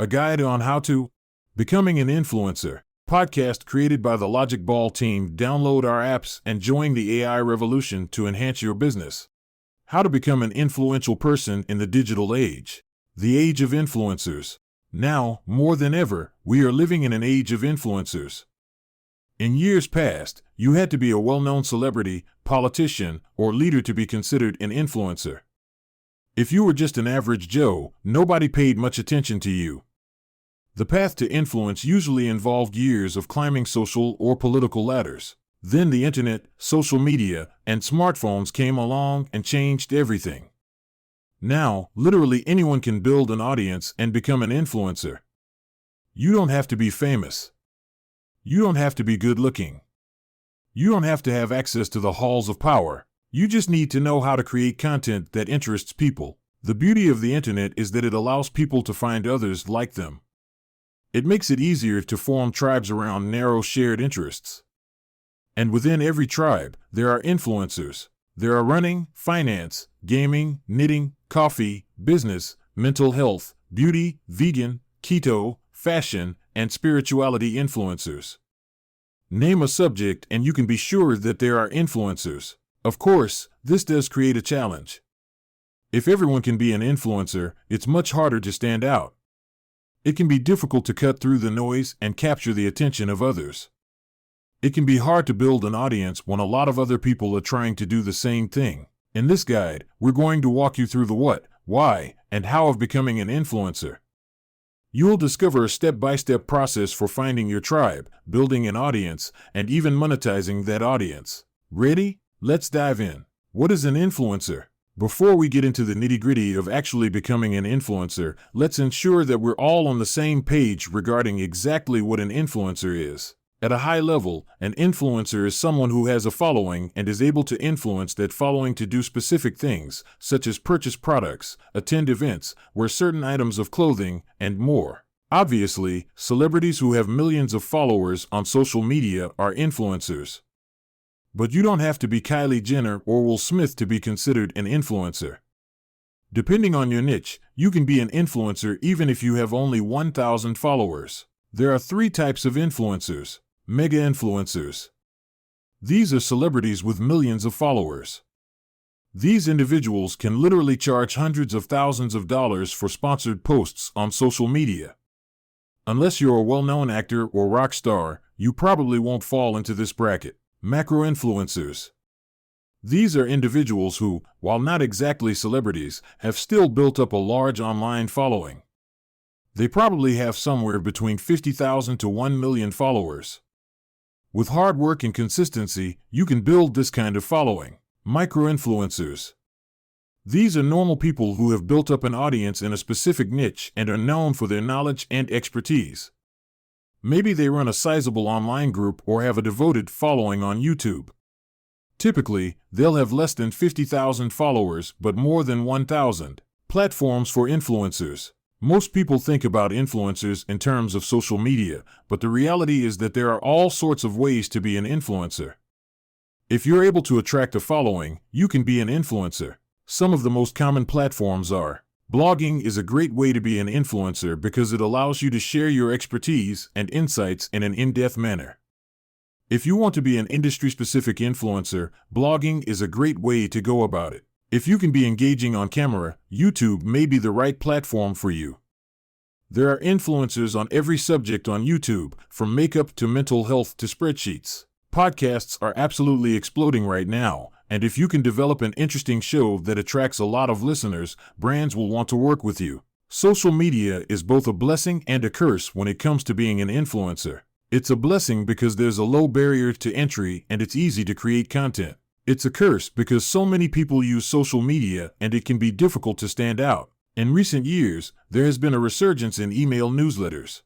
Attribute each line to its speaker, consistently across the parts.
Speaker 1: a guide on how to becoming an influencer. Podcast created by the LogicBall team. Download our apps and join the AI revolution to enhance your business. How to become an influential person in the digital age. The age of influencers. Now, more than ever, we are living in an age of influencers. In years past, you had to be a well-known celebrity, politician, or leader to be considered an influencer. If you were just an average Joe, nobody paid much attention to you. The path to influence usually involved years of climbing social or political ladders. Then the internet, social media, and smartphones came along and changed everything. Now, literally anyone can build an audience and become an influencer. You don't have to be famous. You don't have to be good-looking. You don't have to have access to the halls of power. You just need to know how to create content that interests people. The beauty of the internet is that it allows people to find others like them. It makes it easier to form tribes around narrow shared interests. And within every tribe, there are influencers. There are running, finance, gaming, knitting, coffee, business, mental health, beauty, vegan, keto, fashion, and spirituality influencers. Name a subject and you can be sure that there are influencers. Of course, this does create a challenge. If everyone can be an influencer, it's much harder to stand out. It can be difficult to cut through the noise and capture the attention of others. It can be hard to build an audience when a lot of other people are trying to do the same thing. In this guide, we're going to walk you through the what, why, and how of becoming an influencer. You'll discover a step-by-step process for finding your tribe, building an audience, and even monetizing that audience. Ready? Let's dive in. What is an influencer? Before we get into the nitty-gritty of actually becoming an influencer, let's ensure that we're all on the same page regarding exactly what an influencer is. At a high level, an influencer is someone who has a following and is able to influence that following to do specific things, such as purchase products, attend events, wear certain items of clothing, and more. Obviously, celebrities who have millions of followers on social media are influencers. But you don't have to be Kylie Jenner or Will Smith to be considered an influencer. Depending on your niche, you can be an influencer even if you have only 1,000 followers. There are 3 types of influencers. Mega influencers. These are celebrities with millions of followers. These individuals can literally charge hundreds of thousands of dollars for sponsored posts on social media. Unless you're a well-known actor or rock star, you probably won't fall into this bracket. Macro-influencers. These are individuals who, while not exactly celebrities, have still built up a large online following. They probably have somewhere between 50,000 to 1 million followers. With hard work and consistency, you can build this kind of following. Micro-influencers. These are normal people who have built up an audience in a specific niche and are known for their knowledge and expertise. Maybe they run a sizable online group or have a devoted following on YouTube. Typically, they'll have less than 50,000 followers but more than 1,000. Platforms for influencers. Most people think about influencers in terms of social media, but the reality is that there are all sorts of ways to be an influencer. If you're able to attract a following, you can be an influencer. Some of the most common platforms are: blogging is a great way to be an influencer because it allows you to share your expertise and insights in an in-depth manner. If you want to be an industry-specific influencer, blogging is a great way to go about it. If you can be engaging on camera, YouTube may be the right platform for you. There are influencers on every subject on YouTube, from makeup to mental health to spreadsheets. Podcasts are absolutely exploding right now, and if you can develop an interesting show that attracts a lot of listeners, brands will want to work with you. Social media is both a blessing and a curse when it comes to being an influencer. It's a blessing because there's a low barrier to entry and it's easy to create content. It's a curse because so many people use social media and it can be difficult to stand out. In recent years, there has been a resurgence in email newsletters.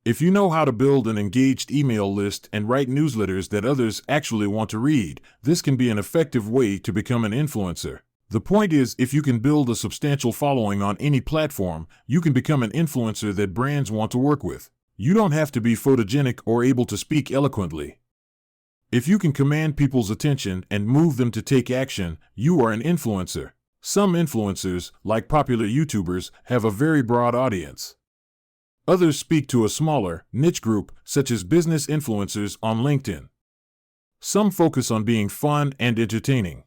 Speaker 1: If you know how to build an engaged email list and write newsletters that others actually want to read, this can be an effective way to become an influencer. The point is, if you can build a substantial following on any platform, you can become an influencer that brands want to work with. You don't have to be photogenic or able to speak eloquently. If you can command people's attention and move them to take action, you are an influencer. Some influencers, like popular YouTubers, have a very broad audience. Others speak to a smaller, niche group, such as business influencers on LinkedIn. Some focus on being fun and entertaining.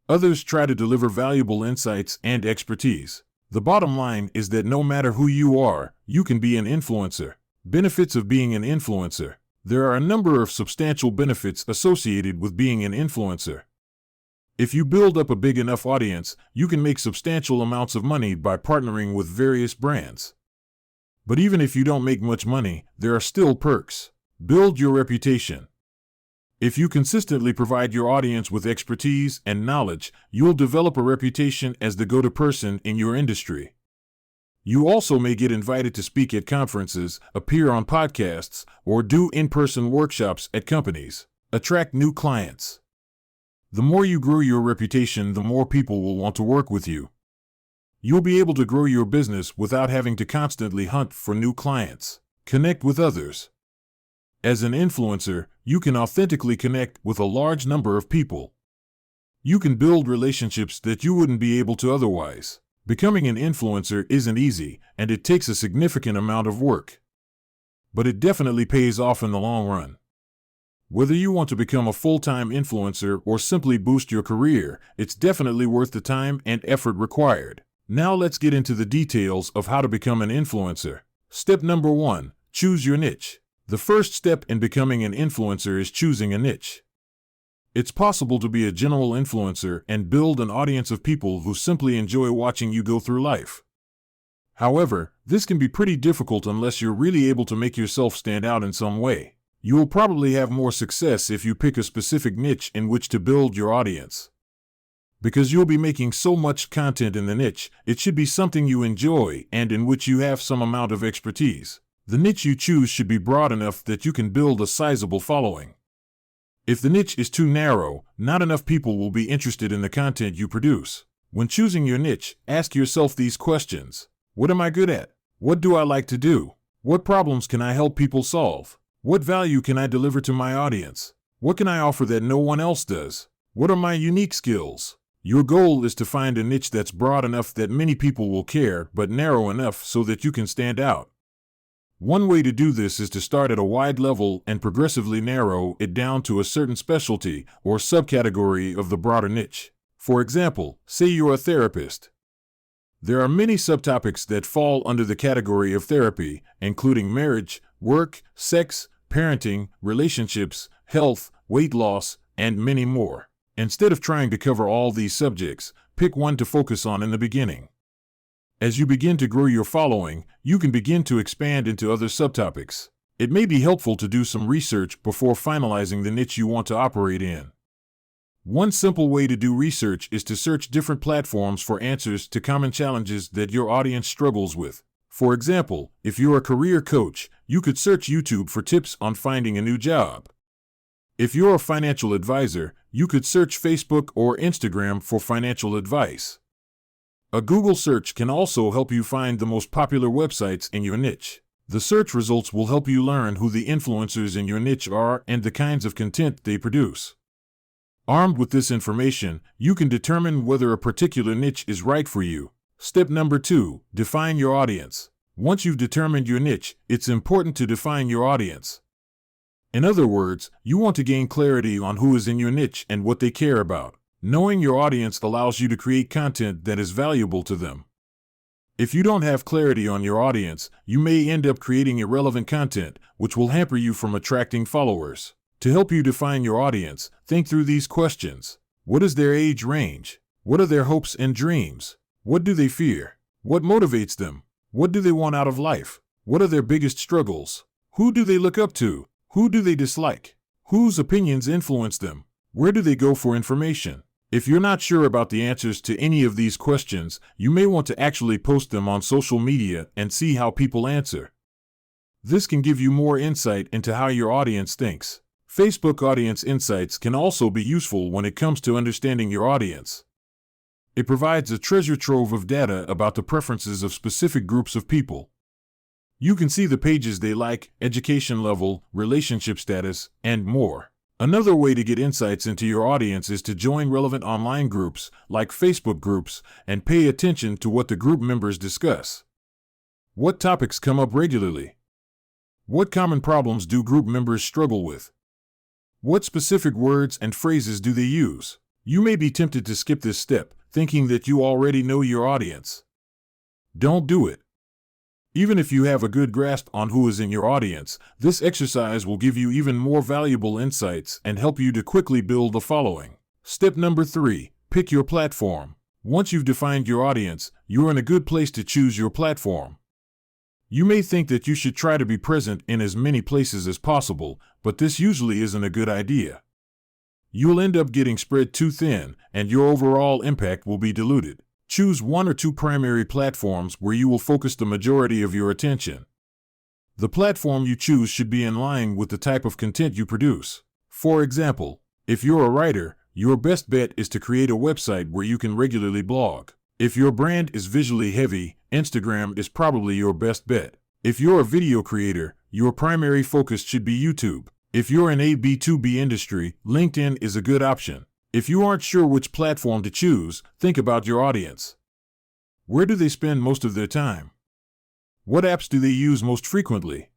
Speaker 1: Others try to deliver valuable insights and expertise. The bottom line is that no matter who you are, you can be an influencer. Benefits of being an influencer. There are a number of substantial benefits associated with being an influencer. If you build up a big enough audience, you can make substantial amounts of money by partnering with various brands. But even if you don't make much money, there are still perks. Build your reputation. If you consistently provide your audience with expertise and knowledge, you'll develop a reputation as the go-to person in your industry. You also may get invited to speak at conferences, appear on podcasts, or do in-person workshops at companies. Attract new clients. The more you grow your reputation, the more people will want to work with you. You'll be able to grow your business without having to constantly hunt for new clients. Connect with others. As an influencer, you can authentically connect with a large number of people. You can build relationships that you wouldn't be able to otherwise. Becoming an influencer isn't easy, and it takes a significant amount of work. But it definitely pays off in the long run. Whether you want to become a full-time influencer or simply boost your career, it's definitely worth the time and effort required. Now let's get into the details of how to become an influencer. Step number 1, choose your niche. The first step in becoming an influencer is choosing a niche. It's possible to be a general influencer and build an audience of people who simply enjoy watching you go through life. However, this can be pretty difficult unless you're really able to make yourself stand out in some way. You will probably have more success if you pick a specific niche in which to build your audience. Because you'll be making so much content in the niche, it should be something you enjoy and in which you have some amount of expertise. The niche you choose should be broad enough that you can build a sizable following. If the niche is too narrow, not enough people will be interested in the content you produce. When choosing your niche, ask yourself these questions. What am I good at? What do I like to do? What problems can I help people solve? What value can I deliver to my audience? What can I offer that no one else does? What are my unique skills? Your goal is to find a niche that's broad enough that many people will care, but narrow enough so that you can stand out. One way to do this is to start at a wide level and progressively narrow it down to a certain specialty or subcategory of the broader niche. For example, say you're a therapist. There are many subtopics that fall under the category of therapy, including marriage, work, sex, parenting, relationships, health, weight loss, and many more. Instead of trying to cover all these subjects, pick one to focus on in the beginning. As you begin to grow your following, you can begin to expand into other subtopics. It may be helpful to do some research before finalizing the niche you want to operate in. One simple way to do research is to search different platforms for answers to common challenges that your audience struggles with. For example, if you're a career coach, you could search YouTube for tips on finding a new job. If you're a financial advisor, you could search Facebook or Instagram for financial advice. A Google search can also help you find the most popular websites in your niche. The search results will help you learn who the influencers in your niche are and the kinds of content they produce. Armed with this information, you can determine whether a particular niche is right for you. Step number 2, define your audience. Once you've determined your niche, it's important to define your audience. In other words, you want to gain clarity on who is in your niche and what they care about. Knowing your audience allows you to create content that is valuable to them. If you don't have clarity on your audience, you may end up creating irrelevant content, which will hamper you from attracting followers. To help you define your audience, think through these questions. What is their age range? What are their hopes and dreams? What do they fear? What motivates them? What do they want out of life? What are their biggest struggles? Who do they look up to? Who do they dislike? Whose opinions influence them? Where do they go for information? If you're not sure about the answers to any of these questions, you may want to actually post them on social media and see how people answer. This can give you more insight into how your audience thinks. Facebook Audience Insights can also be useful when it comes to understanding your audience. It provides a treasure trove of data about the preferences of specific groups of people. You can see the pages they like, education level, relationship status, and more. Another way to get insights into your audience is to join relevant online groups, like Facebook groups, and pay attention to what the group members discuss. What topics come up regularly? What common problems do group members struggle with? What specific words and phrases do they use? You may be tempted to skip this step, thinking that you already know your audience. Don't do it. Even if you have a good grasp on who is in your audience, this exercise will give you even more valuable insights and help you to quickly build the following. Step number 3, pick your platform. Once you've defined your audience, you're in a good place to choose your platform. You may think that you should try to be present in as many places as possible, but this usually isn't a good idea. You'll end up getting spread too thin, and your overall impact will be diluted. Choose 1 or 2 primary platforms where you will focus the majority of your attention. The platform you choose should be in line with the type of content you produce. For example, if you're a writer, your best bet is to create a website where you can regularly blog. If your brand is visually heavy, Instagram is probably your best bet. If you're a video creator, your primary focus should be YouTube. If you're in a B2B industry, LinkedIn is a good option. If you aren't sure which platform to choose, think about your audience. Where do they spend most of their time? What apps do they use most frequently?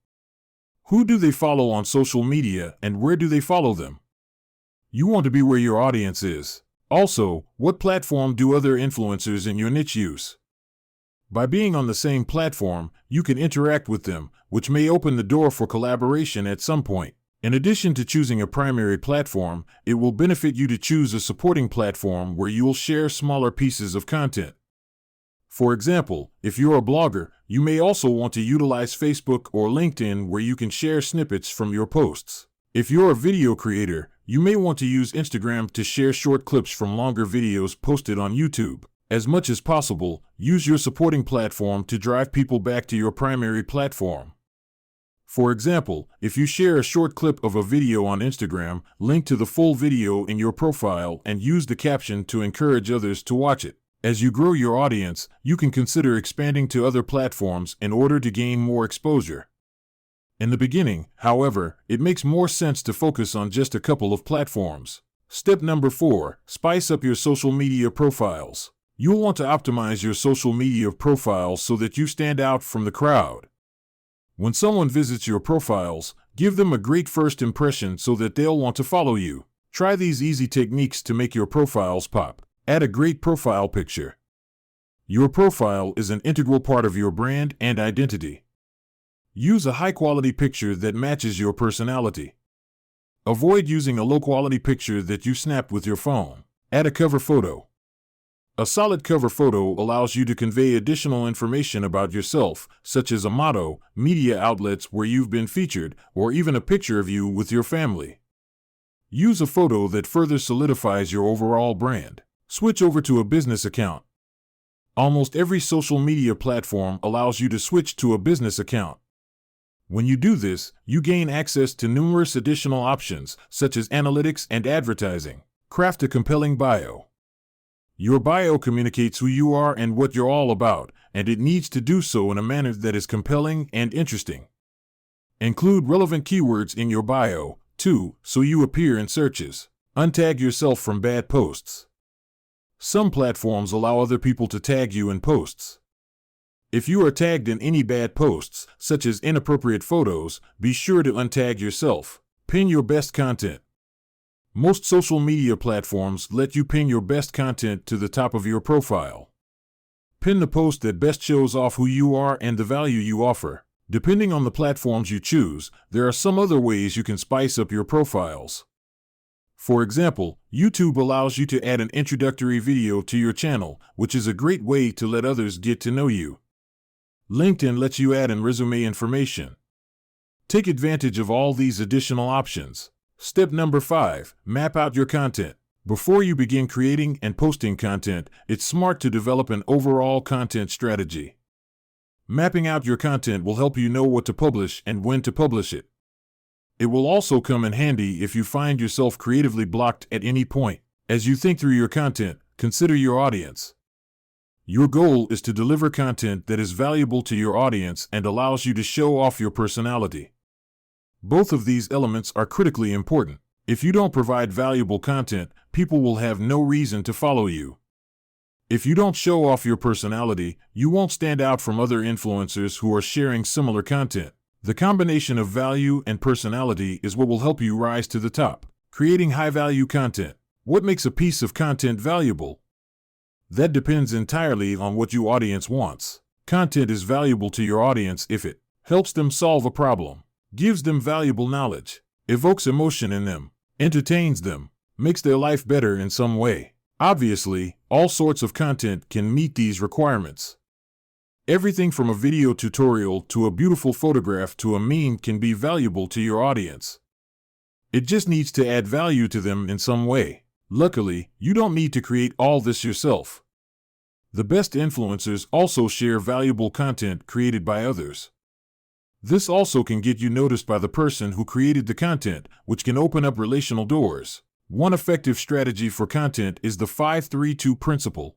Speaker 1: Who do they follow on social media, and where do they follow them? You want to be where your audience is. Also, what platform do other influencers in your niche use? By being on the same platform, you can interact with them, which may open the door for collaboration at some point. In addition to choosing a primary platform, it will benefit you to choose a supporting platform where you will share smaller pieces of content. For example, if you're a blogger, you may also want to utilize Facebook or LinkedIn where you can share snippets from your posts. If you're a video creator, you may want to use Instagram to share short clips from longer videos posted on YouTube. As much as possible, use your supporting platform to drive people back to your primary platform. For example, if you share a short clip of a video on Instagram, link to the full video in your profile and use the caption to encourage others to watch it. As you grow your audience, you can consider expanding to other platforms in order to gain more exposure. In the beginning, however, it makes more sense to focus on just a couple of platforms. Step number 4, spice up your social media profiles. You'll want to optimize your social media profiles so that you stand out from the crowd. When someone visits your profiles, give them a great first impression so that they'll want to follow you. Try these easy techniques to make your profiles pop. Add a great profile picture. Your profile is an integral part of your brand and identity. Use a high-quality picture that matches your personality. Avoid using a low-quality picture that you snapped with your phone. Add a cover photo. A solid cover photo allows you to convey additional information about yourself, such as a motto, media outlets where you've been featured, or even a picture of you with your family. Use a photo that further solidifies your overall brand. Switch over to a business account. Almost every social media platform allows you to switch to a business account. When you do this, you gain access to numerous additional options, such as analytics and advertising. Craft a compelling bio. Your bio communicates who you are and what you're all about, and it needs to do so in a manner that is compelling and interesting. Include relevant keywords in your bio, too, so you appear in searches. Untag yourself from bad posts. Some platforms allow other people to tag you in posts. If you are tagged in any bad posts, such as inappropriate photos, be sure to untag yourself. Pin your best content. Most social media platforms let you pin your best content to the top of your profile. Pin the post that best shows off who you are and the value you offer. Depending on the platforms you choose, there are some other ways you can spice up your profiles. For example, YouTube allows you to add an introductory video to your channel, which is a great way to let others get to know you. LinkedIn lets you add in resume information. Take advantage of all these additional options. Step number 5, map out your content. Before you begin creating and posting content, it's smart to develop an overall content strategy. Mapping out your content will help you know what to publish and when to publish it. It will also come in handy if you find yourself creatively blocked at any point. As you think through your content, consider your audience. Your goal is to deliver content that is valuable to your audience and allows you to show off your personality. Both of these elements are critically important. If you don't provide valuable content, people will have no reason to follow you. If you don't show off your personality, you won't stand out from other influencers who are sharing similar content. The combination of value and personality is what will help you rise to the top. Creating high-value content. What makes a piece of content valuable? That depends entirely on what your audience wants. Content is valuable to your audience if it helps them solve a problem, gives them valuable knowledge, evokes emotion in them, entertains them, makes their life better in some way. Obviously, all sorts of content can meet these requirements. Everything from a video tutorial to a beautiful photograph to a meme can be valuable to your audience. It just needs to add value to them in some way. Luckily, you don't need to create all this yourself. The best influencers also share valuable content created by others. This also can get you noticed by the person who created the content, which can open up relational doors. One effective strategy for content is the 5-3-2 principle.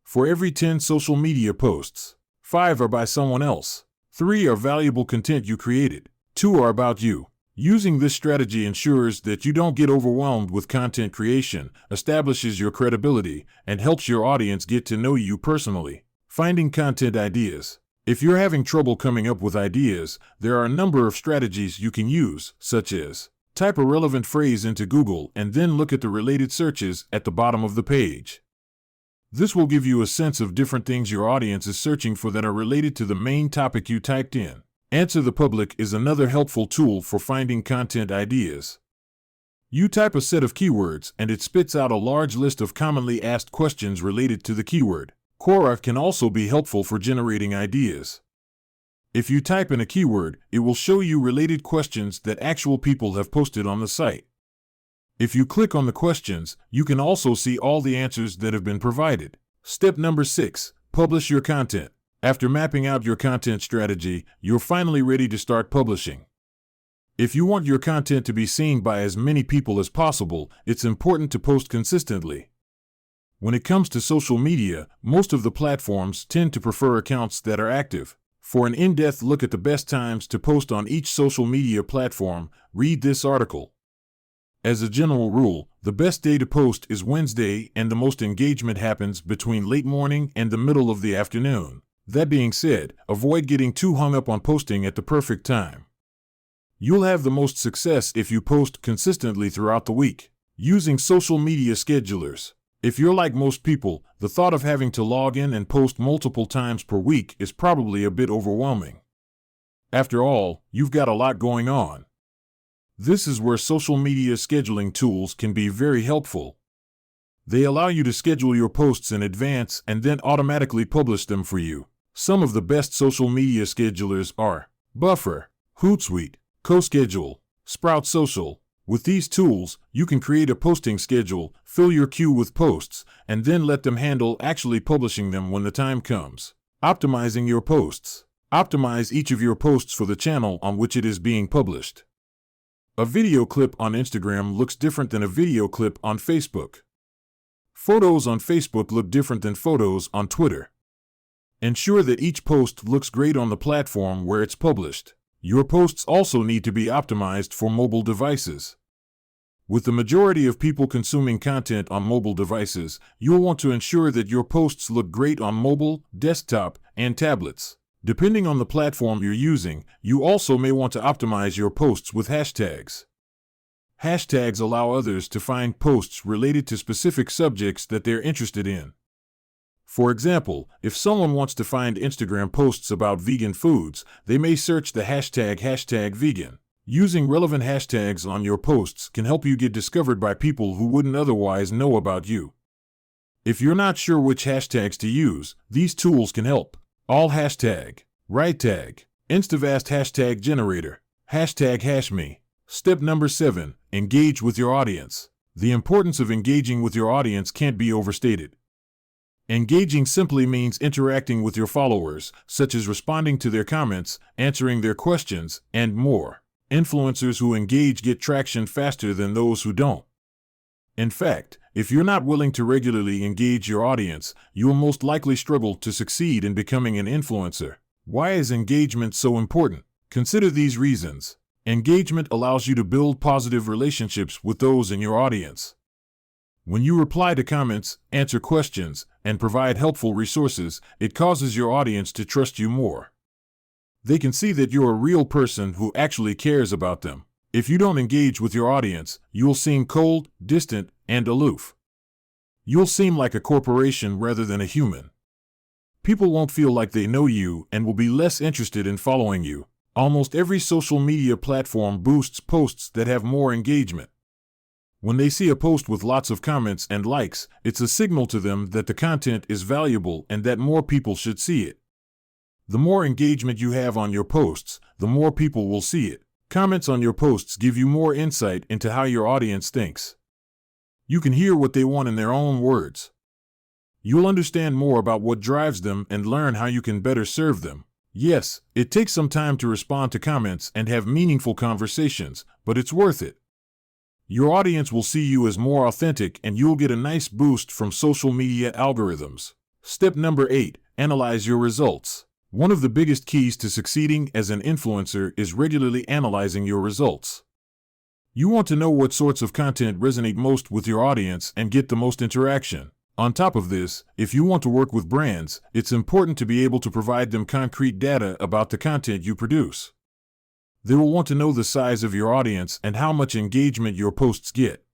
Speaker 1: For every 10 social media posts, 5 are by someone else, 3 are valuable content you created, 2 are about you. Using this strategy ensures that you don't get overwhelmed with content creation, establishes your credibility, and helps your audience get to know you personally. Finding content ideas. If you're having trouble coming up with ideas, there are a number of strategies you can use, such as type a relevant phrase into Google and then look at the related searches at the bottom of the page. This will give you a sense of different things your audience is searching for that are related to the main topic you typed in. Answer the public is another helpful tool for finding content ideas. You type a set of keywords and it spits out a large list of commonly asked questions related to the keyword. Quora can also be helpful for generating ideas. If you type in a keyword, it will show you related questions that actual people have posted on the site. If you click on the questions, you can also see all the answers that have been provided. Step number 6, publish your content. After mapping out your content strategy, you're finally ready to start publishing. If you want your content to be seen by as many people as possible, it's important to post consistently. When it comes to social media, most of the platforms tend to prefer accounts that are active. For an in-depth look at the best times to post on each social media platform, read this article. As a general rule, the best day to post is Wednesday, and the most engagement happens between late morning and the middle of the afternoon. That being said, avoid getting too hung up on posting at the perfect time. You'll have the most success if you post consistently throughout the week. Using social media schedulers. If you're like most people, the thought of having to log in and post multiple times per week is probably a bit overwhelming. After all, you've got a lot going on. This is where social media scheduling tools can be very helpful. They allow you to schedule your posts in advance and then automatically publish them for you. Some of the best social media schedulers are Buffer, Hootsuite, CoSchedule, Sprout Social. With these tools, you can create a posting schedule, fill your queue with posts, and then let them handle actually publishing them when the time comes. Optimizing your posts. Optimize each of your posts for the channel on which it is being published. A video clip on Instagram looks different than a video clip on Facebook. Photos on Facebook look different than photos on Twitter. Ensure that each post looks great on the platform where it's published. Your posts also need to be optimized for mobile devices. With the majority of people consuming content on mobile devices, you'll want to ensure that your posts look great on mobile, desktop, and tablets. Depending on the platform you're using, you also may want to optimize your posts with hashtags. Hashtags allow others to find posts related to specific subjects that they're interested in. For example, if someone wants to find Instagram posts about vegan foods, they may search the hashtag #vegan. Using relevant hashtags on your posts can help you get discovered by people who wouldn't otherwise know about you. If you're not sure which hashtags to use, these tools can help. All hashtag, right tag, Instavast hashtag generator, hashtag hashme. Step number 7, engage with your audience. The importance of engaging with your audience can't be overstated. Engaging simply means interacting with your followers, such as responding to their comments, answering their questions, and more. Influencers who engage get traction faster than those who don't. In fact, if you're not willing to regularly engage your audience, you will most likely struggle to succeed in becoming an influencer. Why is engagement so important? Consider these reasons. Engagement allows you to build positive relationships with those in your audience. When you reply to comments, answer questions, and provide helpful resources, it causes your audience to trust you more. They can see that you're a real person who actually cares about them. If you don't engage with your audience, you'll seem cold, distant, and aloof. You'll seem like a corporation rather than a human. People won't feel like they know you and will be less interested in following you. Almost every social media platform boosts posts that have more engagement. When they see a post with lots of comments and likes, it's a signal to them that the content is valuable and that more people should see it. The more engagement you have on your posts, the more people will see it. Comments on your posts give you more insight into how your audience thinks. You can hear what they want in their own words. You'll understand more about what drives them and learn how you can better serve them. Yes, it takes some time to respond to comments and have meaningful conversations, but it's worth it. Your audience will see you as more authentic and you'll get a nice boost from social media algorithms. Step number 8, analyze your results. One of the biggest keys to succeeding as an influencer is regularly analyzing your results. You want to know what sorts of content resonate most with your audience and get the most interaction. On top of this, if you want to work with brands, it's important to be able to provide them concrete data about the content you produce. They will want to know the size of your audience and how much engagement your posts get.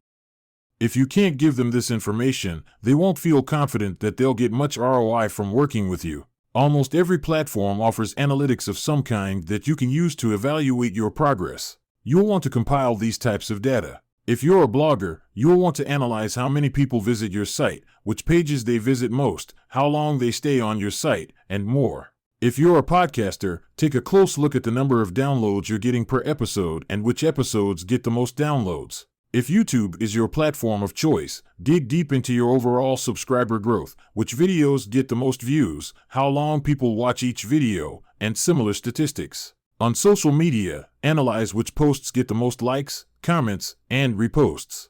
Speaker 1: If you can't give them this information, they won't feel confident that they'll get much ROI from working with you. Almost every platform offers analytics of some kind that you can use to evaluate your progress. You'll want to compile these types of data. If you're a blogger, you'll want to analyze how many people visit your site, which pages they visit most, how long they stay on your site, and more. If you're a podcaster, take a close look at the number of downloads you're getting per episode and which episodes get the most downloads. If YouTube is your platform of choice, dig deep into your overall subscriber growth, which videos get the most views, how long people watch each video, and similar statistics. On social media, analyze which posts get the most likes, comments, and reposts.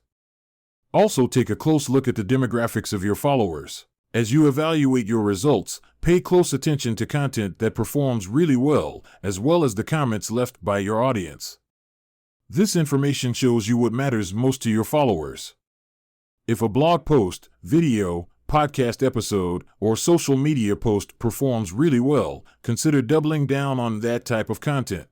Speaker 1: Also take a close look at the demographics of your followers. As you evaluate your results, pay close attention to content that performs really well, as well as the comments left by your audience. This information shows you what matters most to your followers. If a blog post, video, podcast episode, or social media post performs really well, consider doubling down on that type of content.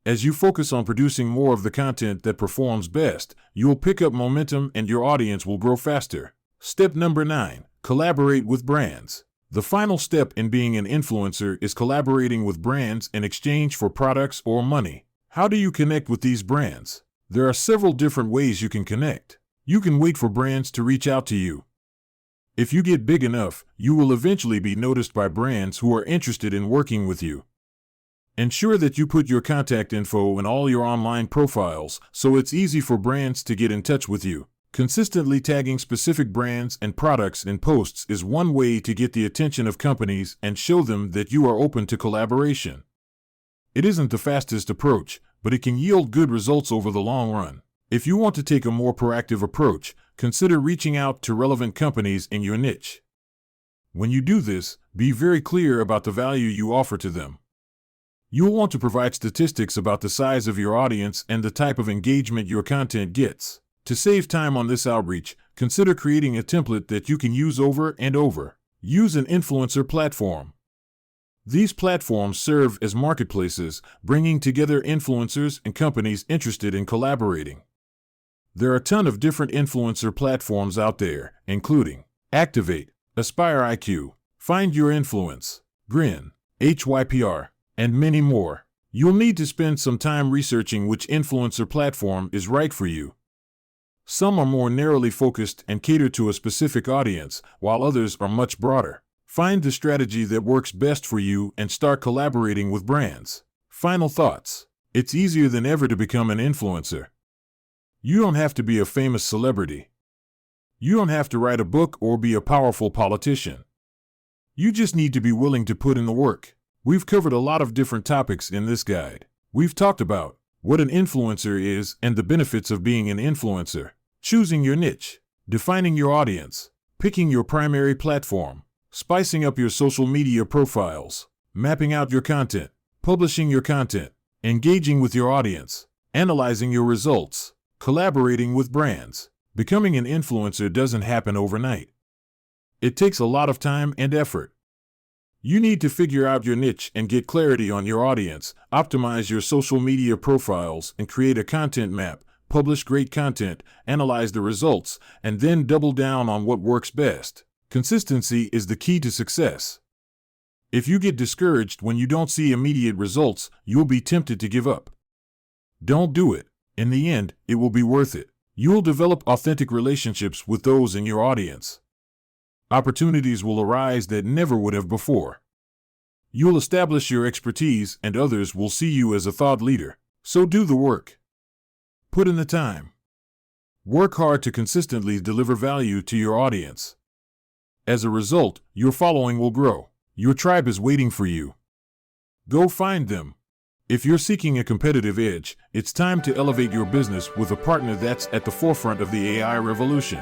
Speaker 1: As you focus on producing more of the content that performs best, you'll pick up momentum and your audience will grow faster. Step number 9. Collaborate with brands. The final step in being an influencer is collaborating with brands in exchange for products or money. How do you connect with these brands? There are several different ways you can connect. You can wait for brands to reach out to you. If you get big enough, you will eventually be noticed by brands who are interested in working with you. Ensure that you put your contact info in all your online profiles so it's easy for brands to get in touch with you. Consistently tagging specific brands and products in posts is one way to get the attention of companies and show them that you are open to collaboration. It isn't the fastest approach, but it can yield good results over the long run. If you want to take a more proactive approach, consider reaching out to relevant companies in your niche. When you do this, be very clear about the value you offer to them. You'll want to provide statistics about the size of your audience and the type of engagement your content gets. To save time on this outreach, consider creating a template that you can use over and over. Use an influencer platform. These platforms serve as marketplaces, bringing together influencers and companies interested in collaborating. There are a ton of different influencer platforms out there, including Activate, Aspire IQ, Find Your Influence, Grin, HYPR, and many more. You'll need to spend some time researching which influencer platform is right for you. Some are more narrowly focused and cater to a specific audience, while others are much broader. Find the strategy that works best for you and start collaborating with brands. Final thoughts. It's easier than ever to become an influencer. You don't have to be a famous celebrity. You don't have to write a book or be a powerful politician. You just need to be willing to put in the work. We've covered a lot of different topics in this guide. We've talked about what an influencer is and the benefits of being an influencer, choosing your niche, defining your audience, picking your primary platform, spicing up your social media profiles, mapping out your content, publishing your content, engaging with your audience, analyzing your results, collaborating with brands. Becoming an influencer doesn't happen overnight. It takes a lot of time and effort. You need to figure out your niche and get clarity on your audience, optimize your social media profiles, and create a content map, publish great content, analyze the results, and then double down on what works best. Consistency is the key to success. If you get discouraged when you don't see immediate results, you'll be tempted to give up. Don't do it. In the end, it will be worth it. You'll develop authentic relationships with those in your audience. Opportunities will arise that never would have before. You'll establish your expertise and others will see you as a thought leader. So do the work. Put in the time. Work hard to consistently deliver value to your audience. As a result, your following will grow. Your tribe is waiting for you. Go find them. If you're seeking a competitive edge, it's time to elevate your business with a partner that's at the forefront of the AI revolution.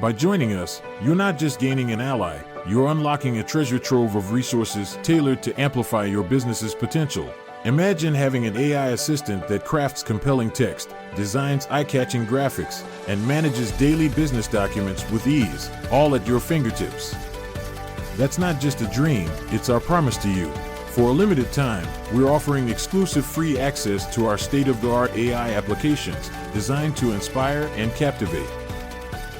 Speaker 1: By joining us, you're not just gaining an ally, you're unlocking a treasure trove of resources tailored to amplify your business's potential. Imagine having an AI assistant that crafts compelling text, designs eye-catching graphics, and manages daily business documents with ease, all at your fingertips. That's not just a dream, it's our promise to you. For a limited time, we're offering exclusive free access to our state-of-the-art AI applications designed to inspire and captivate.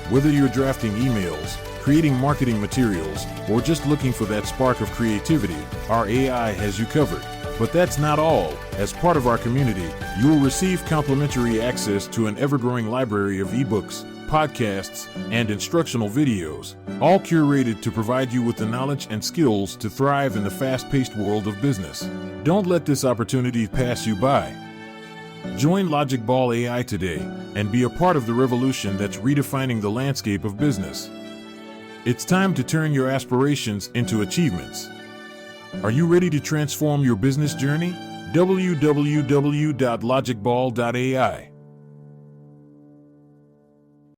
Speaker 1: Whether you're drafting emails, creating marketing materials, or just looking for that spark of creativity, our AI has you covered. But that's not all. As part of our community, you'll receive complimentary access to an ever-growing library of ebooks, podcasts, and instructional videos, all curated to provide you with the knowledge and skills to thrive in the fast-paced world of business. Don't let this opportunity pass you by. Join LogicBall-AI today and be a part of the revolution that's redefining the landscape of business. It's time to turn your aspirations into achievements. Are you ready to transform your business journey? www.logicball.ai